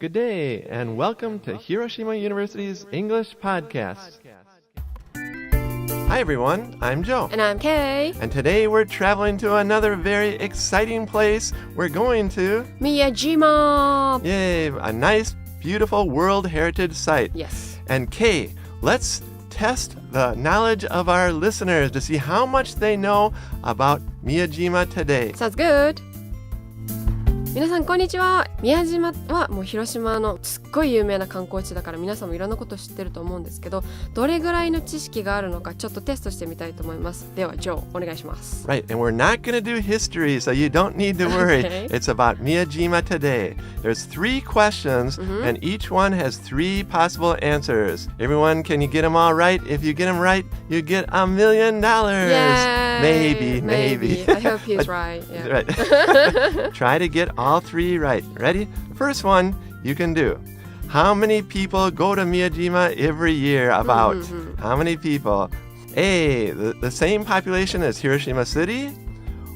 Good day, and welcome to Hiroshima University's English Podcast. Hi everyone, I'm Joe. And I'm Kay. And today we're traveling to another very exciting place. We're going to... Miyajima! Yay, a nice, beautiful World Heritage Site. Yes. And Kay, let's test the knowledge of our listeners to see how much they know about Miyajima today. Sounds good. 皆さんこんにちは。宮島はもう広島のすっごい有名な観光地だから皆さんもいろんなこと知ってると思うんですけど、どれぐらいの知識があるのかちょっとテストしてみたいと思います。では、ジョー、お願いします。Right, and we're not going to do history, so you don't need to worry. Okay. It's about Miyajima today. There's 3 questions, and each one has 3 possible answers. Everyone, can you get them all right? If you get them right, you get $1 million. Yay! Maybe. I hope he's right. Yeah. Right. Try to get all 3 right. Ready? First one you can do. How many people go to Miyajima every year about? How many people? A, the same population as Hiroshima City?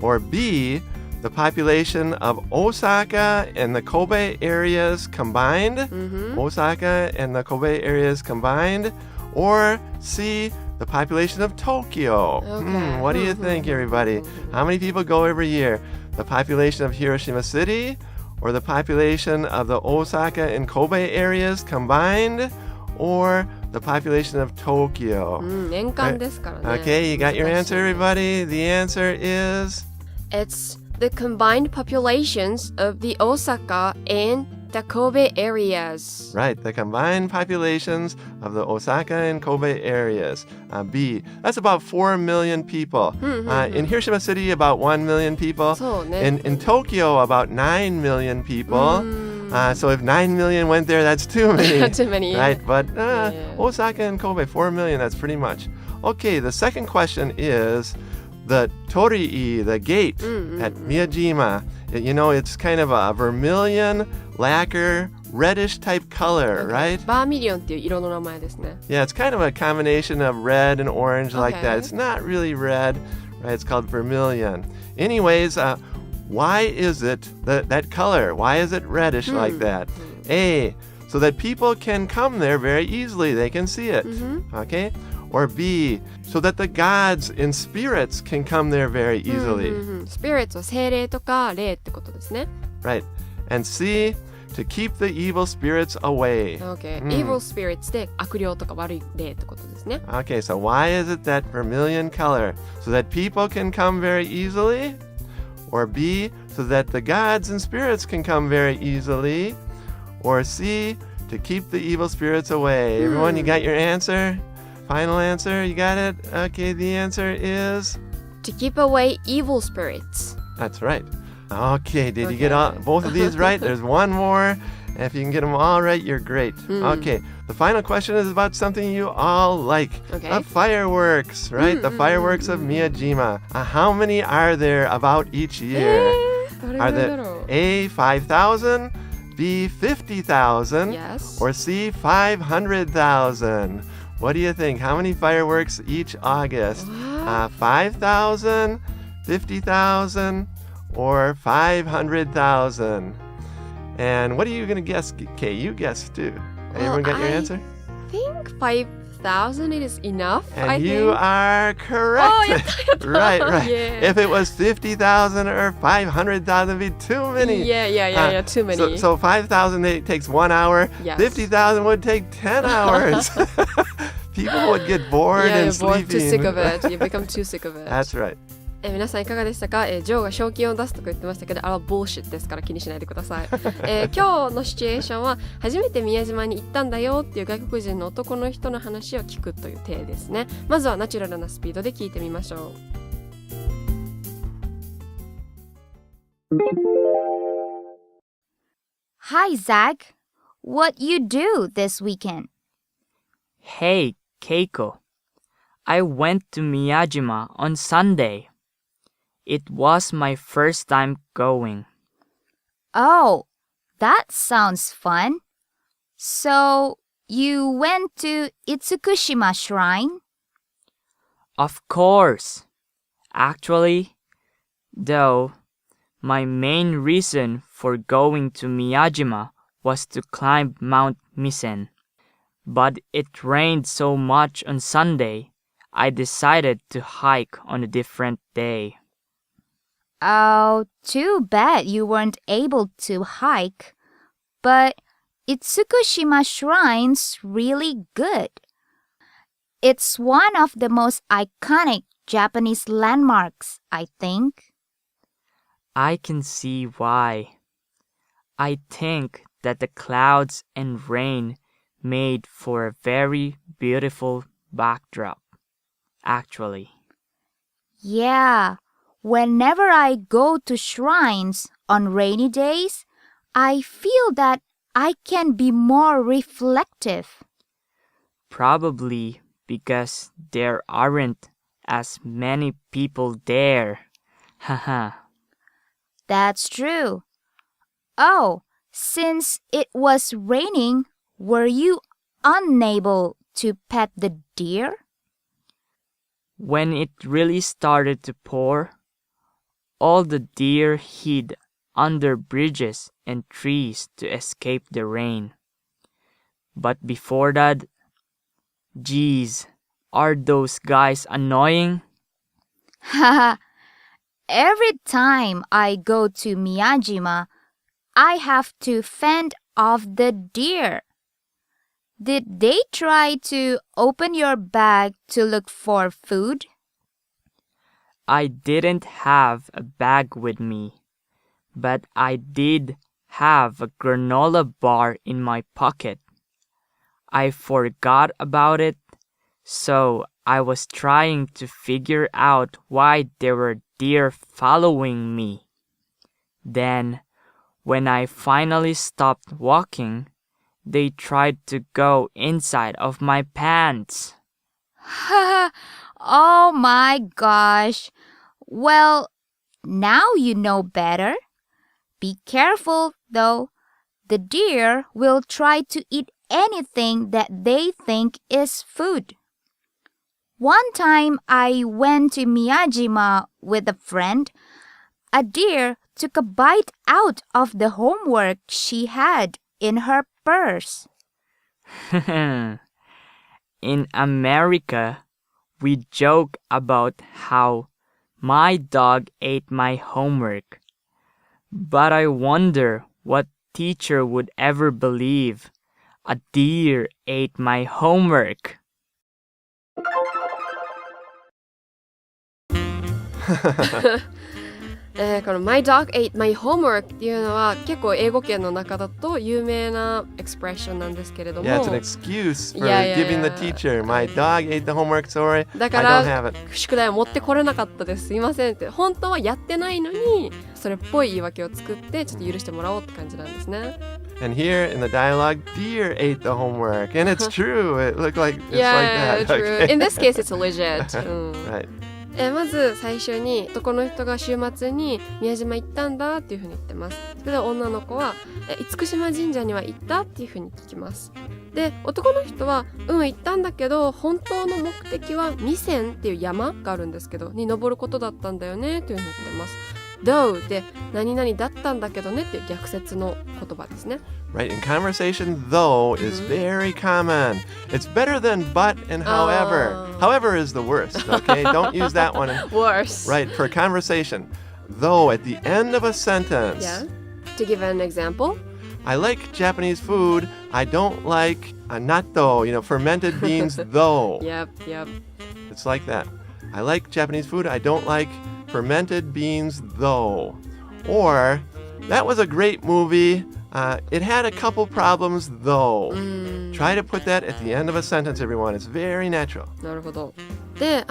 Or B, the population of Osaka and the Kobe areas combined? Osaka and the Kobe areas combined? Or C, the population of Tokyo? Okay. What do you think, everybody? How many people go every year? The population of Hiroshima City? Or the population of the Osaka and Kobe areas combined? Or the population of Tokyo? 年間ですからね。Okay, you got your answer, everybody? The answer is... It's the combined populations of the Osaka and the Kobe areas. Right, the combined populations of the Osaka and Kobe areas. B, that's about 4 million people. In Hiroshima City, about 1 million people. そうね。In Tokyo, about 9 million people. So if 9 million went there, that's too many. Too many. Right, but Yeah. Osaka and Kobe, 4 million, that's pretty much. Okay, the second question is the torii, the gate at Miyajima. You know, it's kind of a vermilion, lacquer, reddish type color, right? バーミリオンっていう色の名前ですね。Yeah, it's kind of a combination of red and orange like that. Okay. It's not really red, right? It's called vermilion. Anyways, why is it that color? Why is it reddish like that? A, so that people can come there very easily. They can see it. Okay? Or B, so that the gods and spirits can come there very easily. Spirits は精霊とか霊ってことですね。Right. And C, to keep the evil spirits away. Okay. Evil spirits で悪霊とか悪い霊ってことですね。Okay, so why is it that vermilion color? So that people can come very easily? Or B, so that the gods and spirits can come very easily? Or C, to keep the evil spirits away? Everyone, you got your answer? Final answer, you got it? Okay, the answer is... To keep away evil spirits. That's right. Okay, did you get both of these right? There's one more. If you can get them all right, you're great. Okay, the final question is about something you all like. Okay. The fireworks, right? The fireworks of Miyajima. How many are there about each year? どれぐ Are らいだろ there う A, 5,000, B, 50,000, Yes. or C, 500,000? What do you think? How many fireworks each August? 5,000, 50,000, or 500,000? And what are you going to guess, Kay? You guess too. Everyone got your answer? I think 5,000 is enough. And I you think. are correct. Oh, やった。Right. Yeah. If it was 50,000 or 500,000, it'd be too many. Yeah, too many. So 5,000 takes 1 hour. Yes. 50,000 would take 10 hours. People would get bored Yeah, and you're bored, too sleeping. sick of it. You become too sick of it. That's right. 皆さんいかがでしたか？ジョーが賞金を出すとか言ってましたけど、あれはボーシットですから気にしないでください。今日のシチュエーションは初めて宮島に行ったんだよっていう外国人の男の人の話を聞くという体ですね。まずはナチュラルなスピードで聞いてみましょう。Hi, Zach. What you do this weekend? Hey, Keiko. I went to Miyajima on Sunday. It was my first time going. Oh, that sounds fun. So, you went to Itsukushima Shrine? Of course. Actually, though, my main reason for going to Miyajima was to climb Mount Misen. But it rained so much on Sunday, I decided to hike on a different day. Oh, too bad you weren't able to hike. But Itsukushima Shrine's really good. It's one of the most iconic Japanese landmarks, I think. I can see why. I think that the clouds and rain made for a very beautiful backdrop, actually. Yeah, whenever I go to shrines on rainy days, I feel that I can be more reflective. Probably because there aren't as many people there. Haha. That's true. Oh, since it was raining, were you unable to pet the deer? When it really started to pour, all the deer hid under bridges and trees to escape the rain. But before that, geez, are those guys annoying? Haha. Every time I go to Miyajima, I have to fend off the deer. Did they try to open your bag to look for food? I didn't have a bag with me, but I did have a granola bar in my pocket. I forgot about it, so I was trying to figure out why there were deer following me. Then, when I finally stopped walking, they tried to go inside of my pants. Oh my gosh. Well, now you know better. Be careful, though. The deer will try to eat anything that they think is food. One time I went to Miyajima with a friend. A deer took a bite out of the homework she had in her purse. In America, we joke about how my dog ate my homework. But I wonder what teacher would ever believe a deer ate my homework. この My dog ate my homework っていうのは結構英語圏の中だと有名なエクスプレッションなんですけれども Yeah, it's an excuse for Yeah, yeah, giving the yeah. teacher, my dog ate the homework, sorry, だか I ら don't have it. 宿題を持ってこれなかったですすいませんって本当はやってないのにそれっぽい言い訳を作ってちょっと許してもらおうって感じなんですね And here in the dialogue, deer ate the homework. And it's true. It looked like it's Yeah, like that. true. Okay. In this case, it's legit. うん Right. まず最初に男の人が週末に宮島行ったんだっていうふうに言ってますそれで女の子は厳島神社には行ったっていうふうに聞きますで男の人は行ったんだけど本当の目的はミセンっていう山があるんですけどに登ることだったんだよねというふうに言ってます Though で何々だったんだけどねっていう逆説の言葉ですね Right. In conversation, though is very common. It's better than but and however. However is the worst. Okay. Don't use that one. Worse Right. For conversation, though at the end of a sentence. Yeah To give an example I like Japanese food. I don't like natto, fermented beans, though. Yep It's like that. I like Japanese food. I don't like fermented beans, though. Or, that was a great movie. It had a couple problems, though. Try to put that at the end of a sentence, everyone. It's very natural. なるほどで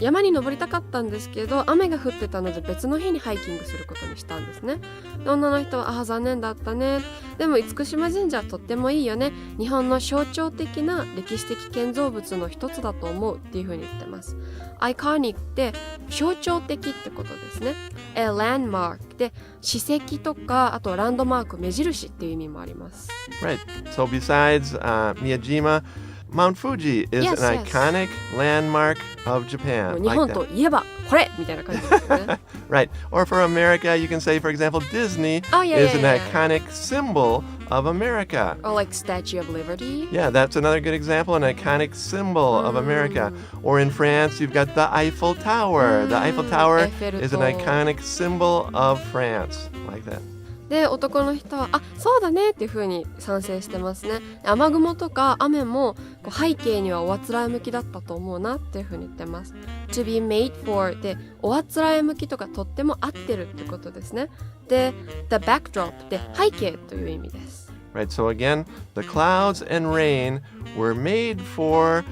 山に登りたかったんですけど雨が降ってたので別の日にハイキングすることにしたんですねで女の人は残念だったねでも厳島神社はとってもいいよね日本の象徴的な歴史的建造物の一つだと思うっていうふうに言ってますアイコニックって象徴的ってことですねlandmark で史跡とかあとランドマーク目印っていう意味もあります Right. So besides Miyajima, Mount Fuji is Yes, an yes. iconic landmark of Japan. 日 Like 本 that. といえばこれみたいな感じですよね。Right. Or for America, you can say, for example, Disney Oh, yeah, is yeah, an yeah, yeah. iconic symbol of America. Or like Statue of Liberty. Yeah, that's another good example, an iconic symbol of America. Or in France, you've got the Eiffel Tower. The Eiffel Tower is an iconic symbol of France. Like that. で男の人はそうだねっていう風に賛成してますね。雨雲とか雨もこう背景にはおあつらえ向きだったと思うなっていう風に言ってます。To be made for でおあつらえ向きとかとっても合ってるってことですね。で the backdrop で背景という意味です。Right, so again, the clouds and rain were made for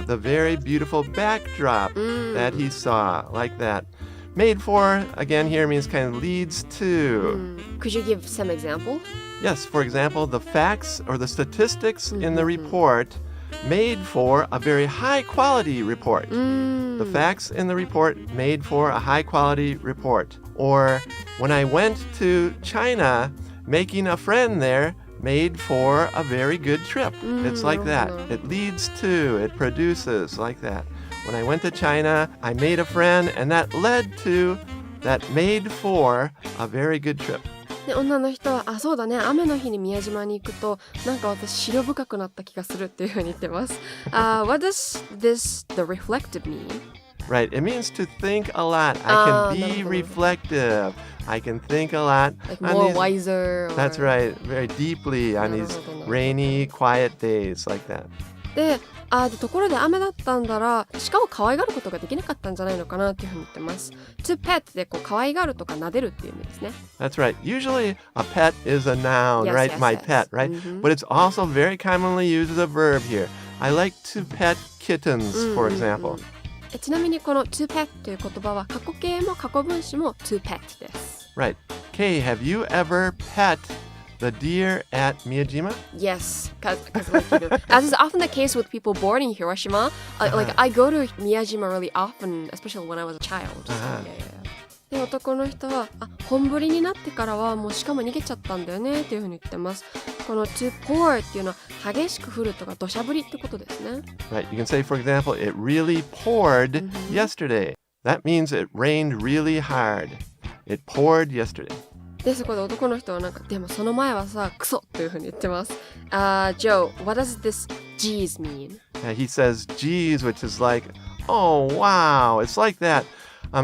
the very beautiful backdrop that he saw, like that. Made for, again, here means kind of leads to. Could you give some example? Yes, for example, the facts or the statistics in the report made for a very high quality report. The facts in the report made for a high quality report. Or when I went to China, making a friend there made for a very good trip. It's like that. It leads to, it produces, like that. When I went to China, I made a friend, and that led to, that made for a very good trip. で女の人はそうだね雨の日に宮島に行くとなんか私視力深くなった気がするっていう風に言ってます。What does this the reflective mean? Right, it means to think a lot. I can be reflective. I can think a lot. Like on more these- wiser. Or... That's right, very deeply on these rainy, quiet days like that. でところで雨だったんだら鹿を可愛がることができなかったんじゃないのかなっていうふうに言ってます。To pet でこう可愛がるとか撫でるっていう意味ですね。That's right. Usually a pet is a noun, Yes, right? yes, My yes. pet, right? But it's also very commonly used as a verb here. I like to pet kittens, for example. ちなみにこの to pet という言葉は過去形も過去分詞も to pet です。Right. Kay, have you ever pet the deer at Miyajima? Yes, because like, you know, as is often the case with people born in Hiroshima, like I go to Miyajima really often, especially when I was a child. So, yeah. で男の人は本降りになってからはもう鹿も逃げちゃったんだよねっていうふうに言ってます。この to pour っていうのは激しく降るとか土砂降りってことですね。Right. You can say, for example, it really poured yesterday. That means it rained really hard. It poured yesterday. でそこで男の人はなんかでもその前はさクソというふうに言ってます。Joe, what does this geez mean? He says geez, which is like, oh, wow. It's like that.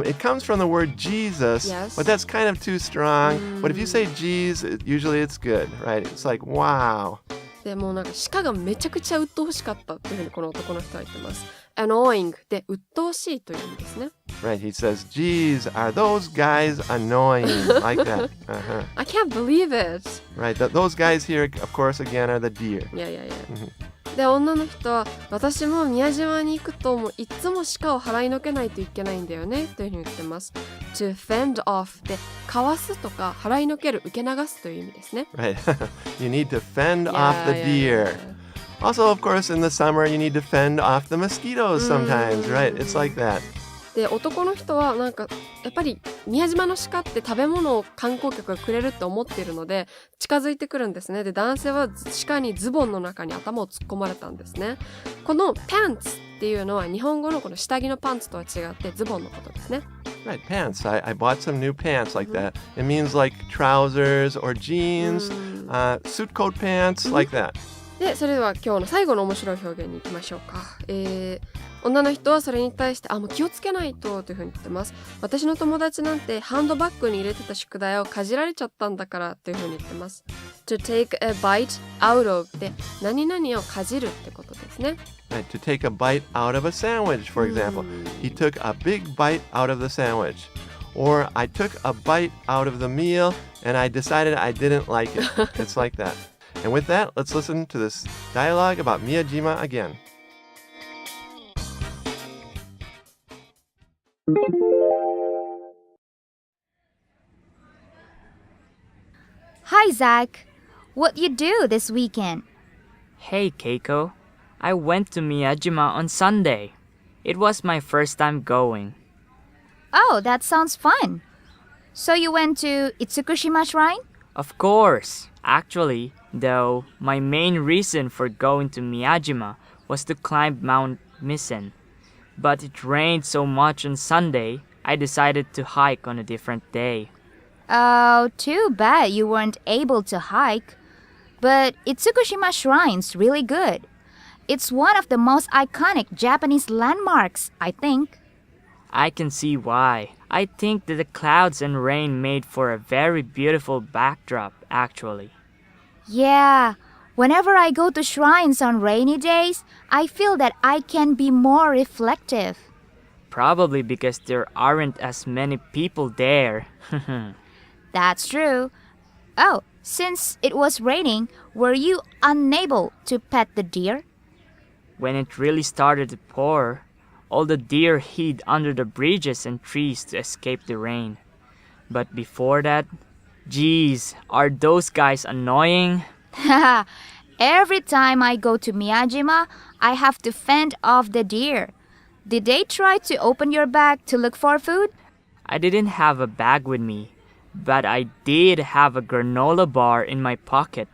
It comes from the word Jesus, Yes. but that's kind of too strong. But if you say geez, usually it's good, right? It's like, wow. でもうなんか鹿がめちゃくちゃ鬱陶しかったっていうふうにこの男の人は言ってます。Annoying で鬱陶しいという意味ですね。Right, he says, geez, are those guys annoying? Like that. I can't believe it! Right, those guys here, of course, again, are the deer. いや。で女の人は私も宮島に行くともういつも鹿を払いのけないといけないんだよねというふうに言ってます。To fend off でかわすとか払いのける受け流すという意味ですね。Right, you need to fend off the deer. Also, of course, in the summer, you need to fend off the mosquitoes sometimes, right? It's like that. で男の人はなんかやっぱり宮島の鹿って食べ物を観光客がくれるって思っているので近づいてくるんですね。で男性は鹿にズボンの中に頭を突っ込まれたんですね。この pants っていうのは日本語のこの下着のパンツとは違ってズボンのことですね。Right, pants. I bought some new pants like that. It means like trousers or jeans, suit coat pants, like that. でそれでは今日の最後の面白い表現に行きましょうか。女の人はそれに対してもう気をつけないとというふうに言ってます。私の友達なんてハンドバッグに入れてた宿題をかじられちゃったんだからというふうに言ってます。To take a bite out of で何々をかじるってことですね。Right, to take a bite out of a sandwich, for example. He took a big bite out of the sandwich. Or I took a bite out of the meal and I decided I didn't like it. It's like that. And with that, let's listen to this dialogue about Miyajima again. Hi, Zach. What you do this weekend? Hey, Keiko. I went to Miyajima on Sunday. It was my first time going. Oh, that sounds fun. So you went to Itsukushima Shrine? Of course. Actually, though, my main reason for going to Miyajima was to climb Mount Misen. But it rained so much on Sunday, I decided to hike on a different day. Oh, too bad you weren't able to hike. But Itsukushima Shrine's really good. It's one of the most iconic Japanese landmarks, I think. I can see why. I think that the clouds and rain made for a very beautiful backdrop, actually. Yeah, whenever I go to shrines on rainy days, I feel that I can be more reflective. Probably because there aren't as many people there. That's true. Oh, since it was raining, were you unable to pet the deer? When it really started to pour, all the deer hid under the bridges and trees to escape the rain. But before that, geez, are those guys annoying? Every time I go to Miyajima, I have to fend off the deer. Did they try to open your bag to look for food? I didn't have a bag with me, but I did have a granola bar in my pocket.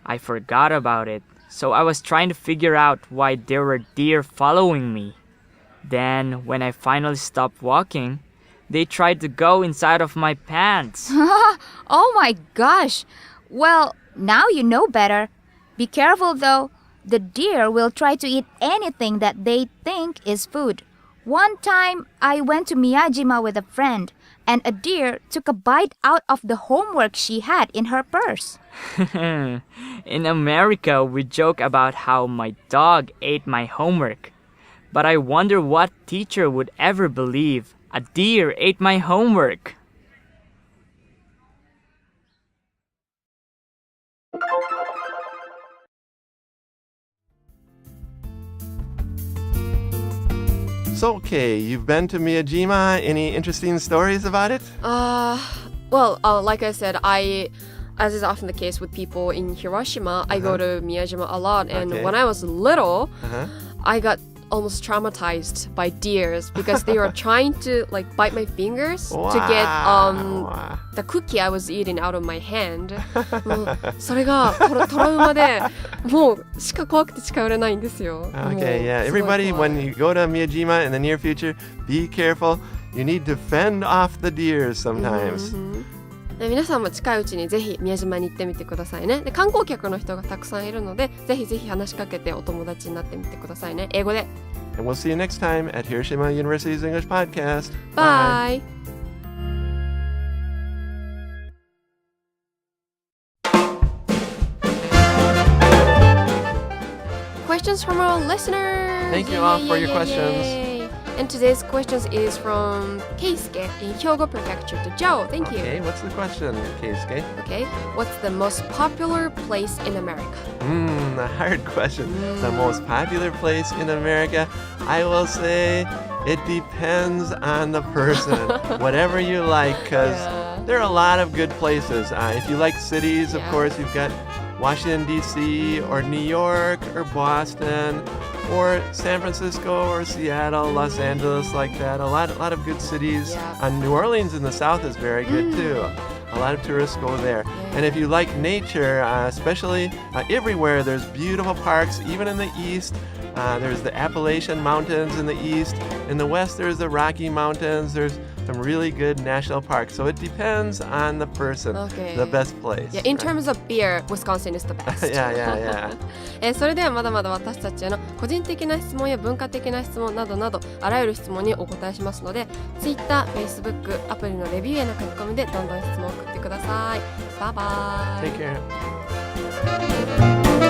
I forgot about it, so I was trying to figure out why there were deer following me. Then, when I finally stopped walking, they tried to go inside of my pants. Oh my gosh! Well, now you know better. Be careful though. The deer will try to eat anything that they think is food. One time, I went to Miyajima with a friend, and a deer took a bite out of the homework she had in her purse. In America, we joke about how my dog ate my homework. But I wonder what teacher would ever believe a deer ate my homework. So, okay, you've been to Miyajima. Any interesting stories about it? Like I said, as is often the case with people in Hiroshima, I go to Miyajima a lot. And when I was little, I got almost traumatized by deers because they were trying to bite my fingers to get the cookie I was eating out of my hand. もうそれがトラウマでもう怖くて近寄れないんですよ。Okay, yeah. Everybody, when you go to Miyajima in the near future, be careful. You need to fend off the deers sometimes. で皆さんも近いうちにぜひ宮島に行ってみてくださいね。で観光客の人がたくさんいるので、ぜひぜひ話しかけてお友達になってみてくださいね。英語で。And we'll see you next time at Hiroshima University's English Podcast. Bye. Questions from our listeners. Thank you all for your questions. And today's question is from Keisuke in Hyogo Prefecture to Joe. Thank you. Okay, what's the question, Keisuke? Okay, what's the most popular place in America? A hard question. The most popular place in America, I will say it depends on the person. Whatever you like, because there are a lot of good places. If you like cities, of course, you've got Washington, D.C., or New York, or Boston, or San Francisco, or Seattle, Los Angeles, like that. A lot of good cities. New Orleans in the south is very good, too. A lot of tourists go there. And if you like nature, especially everywhere, there's beautiful parks, even in the east. There's the Appalachian Mountains in the east. In the west, there's the Rocky Mountains. There's some really good national parks. So it depends on the person, the best place. Yeah, in terms of beer, Wisconsin is the best. yeah. それではまだまだ私たちへの個人的な質問や文化的な質問などなどあらゆる質問にお答えしますので Twitter、Facebook、アプリのレビューへの書き込みでどんどん質問を送ってください。バイバイ。 Take care.